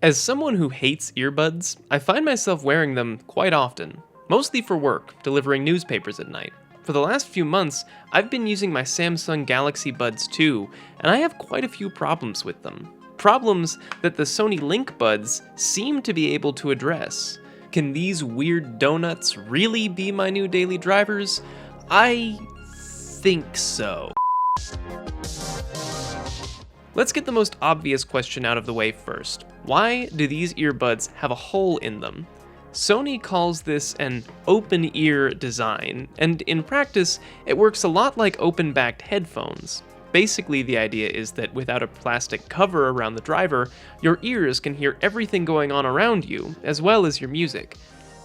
As someone who hates earbuds, I find myself wearing them quite often, mostly for work, delivering newspapers at night. For the last few months, I've been using my Samsung Galaxy Buds 2, and I have quite a few problems with them. Problems that the Sony LinkBuds seem to be able to address. Can these weird donuts really be my new daily drivers? I think so. Let's get the most obvious question out of the way first. Why do these earbuds have a hole in them? Sony calls this an open ear design, and in practice, it works a lot like open-backed headphones. Basically, the idea is that without a plastic cover around the driver, your ears can hear everything going on around you, as well as your music.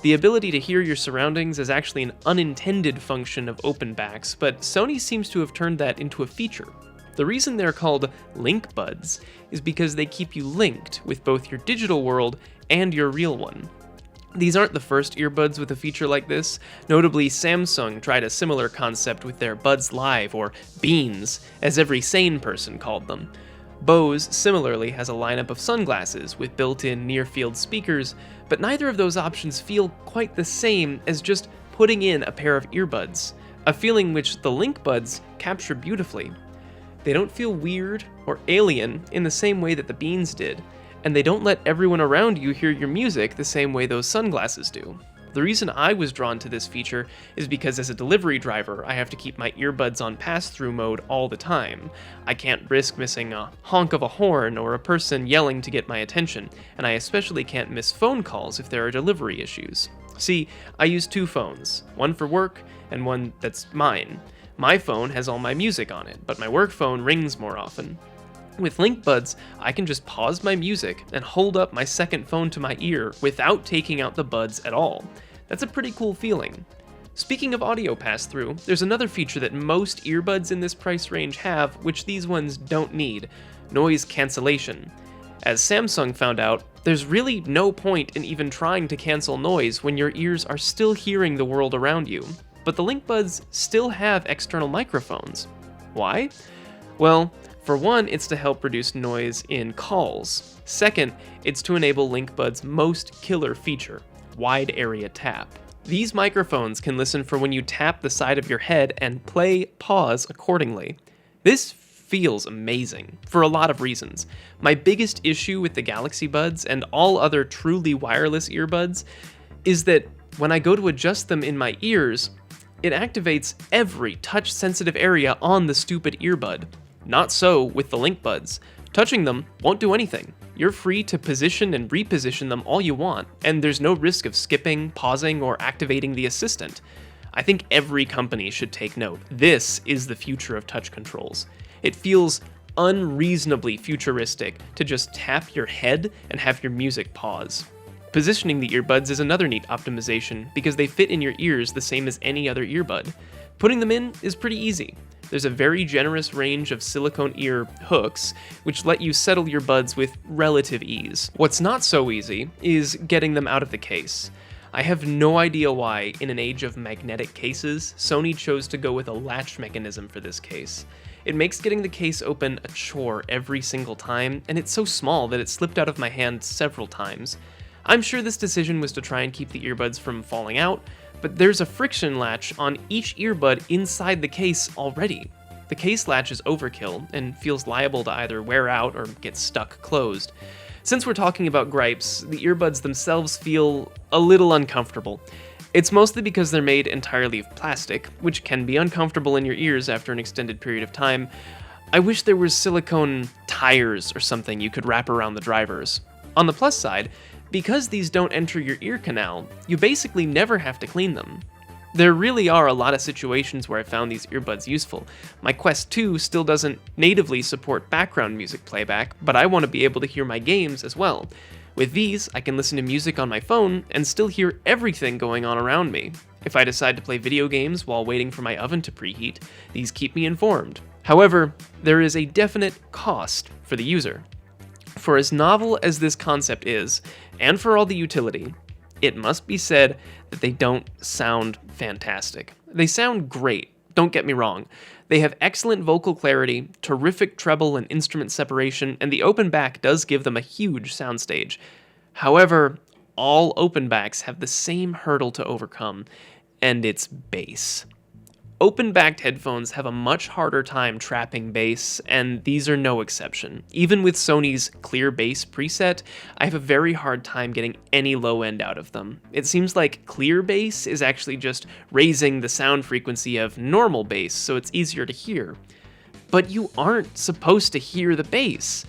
The ability to hear your surroundings is actually an unintended function of open-backs, but Sony seems to have turned that into a feature. The reason they're called LinkBuds is because they keep you linked with both your digital world and your real one. These aren't the first earbuds with a feature like this. Notably, Samsung tried a similar concept with their Buds Live, or Beans, as every sane person called them. Bose similarly has a lineup of sunglasses with built-in near-field speakers, but neither of those options feel quite the same as just putting in a pair of earbuds, a feeling which the LinkBuds capture beautifully. They don't feel weird or alien in the same way that the Beans did, and they don't let everyone around you hear your music the same way those sunglasses do. The reason I was drawn to this feature is because as a delivery driver, I have to keep my earbuds on pass-through mode all the time. I can't risk missing a honk of a horn or a person yelling to get my attention, and I especially can't miss phone calls if there are delivery issues. See, I use two phones, one for work and one that's mine. My phone has all my music on it, but my work phone rings more often. With LinkBuds, I can just pause my music and hold up my second phone to my ear without taking out the buds at all. That's a pretty cool feeling. Speaking of audio pass-through, there's another feature that most earbuds in this price range have, which these ones don't need: noise cancellation. As Samsung found out, there's really no point in even trying to cancel noise when your ears are still hearing the world around you. But the LinkBuds still have external microphones. Why? Well, for one, it's to help reduce noise in calls. Second, it's to enable LinkBuds' most killer feature, wide area tap. These microphones can listen for when you tap the side of your head and play pause accordingly. This feels amazing, for a lot of reasons. My biggest issue with the Galaxy Buds and all other truly wireless earbuds is that when I go to adjust them in my ears, it activates every touch-sensitive area on the stupid earbud. Not so with the LinkBuds. Touching them won't do anything. You're free to position and reposition them all you want, and there's no risk of skipping, pausing, or activating the assistant. I think every company should take note. This is the future of touch controls. It feels unreasonably futuristic to just tap your head and have your music pause. Positioning the earbuds is another neat optimization because they fit in your ears the same as any other earbud. Putting them in is pretty easy. There's a very generous range of silicone ear hooks, which let you settle your buds with relative ease. What's not so easy is getting them out of the case. I have no idea why, in an age of magnetic cases, Sony chose to go with a latch mechanism for this case. It makes getting the case open a chore every single time, and it's so small that it slipped out of my hand several times. I'm sure this decision was to try and keep the earbuds from falling out, but there's a friction latch on each earbud inside the case already. The case latch is overkill and feels liable to either wear out or get stuck closed. Since we're talking about gripes, the earbuds themselves feel a little uncomfortable. It's mostly because they're made entirely of plastic, which can be uncomfortable in your ears after an extended period of time. I wish there was silicone tires or something you could wrap around the drivers. On the plus side, because these don't enter your ear canal, you basically never have to clean them. There really are a lot of situations where I found these earbuds useful. My Quest 2 still doesn't natively support background music playback, but I want to be able to hear my games as well. With these, I can listen to music on my phone and still hear everything going on around me. If I decide to play video games while waiting for my oven to preheat, these keep me informed. However, there is a definite cost for the user. For as novel as this concept is, and for all the utility, it must be said that they don't sound fantastic. They sound great, Don't get me wrong. They have excellent vocal clarity, terrific treble and instrument separation, and the open back does give them a huge soundstage. However, all open backs have the same hurdle to overcome, and it's bass. Open-backed headphones have a much harder time trapping bass, and these are no exception. Even with Sony's clear bass preset, I have a very hard time getting any low end out of them. It seems like clear bass is actually just raising the sound frequency of normal bass, so it's easier to hear. But you aren't supposed to hear the bass.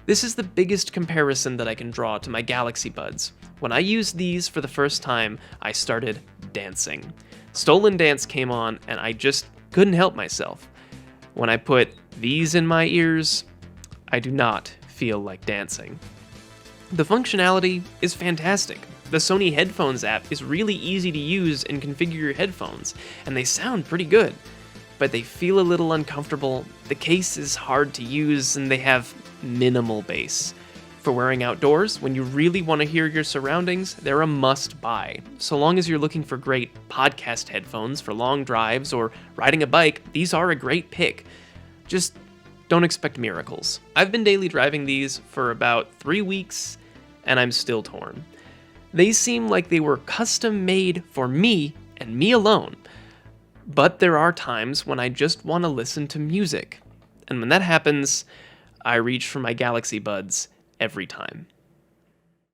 This is the biggest comparison that I can draw to my Galaxy Buds. When I used these for the first time, I started dancing. Stolen Dance came on, and I just couldn't help myself. When I put these in my ears, I do not feel like dancing. The functionality is fantastic. The Sony Headphones app is really easy to use and configure your headphones, and they sound pretty good. But they feel a little uncomfortable, the case is hard to use, and they have minimal bass. For wearing outdoors, when you really want to hear your surroundings, they're a must-buy. So long as you're looking for great podcast headphones for long drives or riding a bike, these are a great pick. Just don't expect miracles. I've been daily driving these for about 3 weeks, and I'm still torn. They seem like they were custom-made for me and me alone. But there are times when I just want to listen to music. And when that happens, I reach for my Galaxy Buds every time.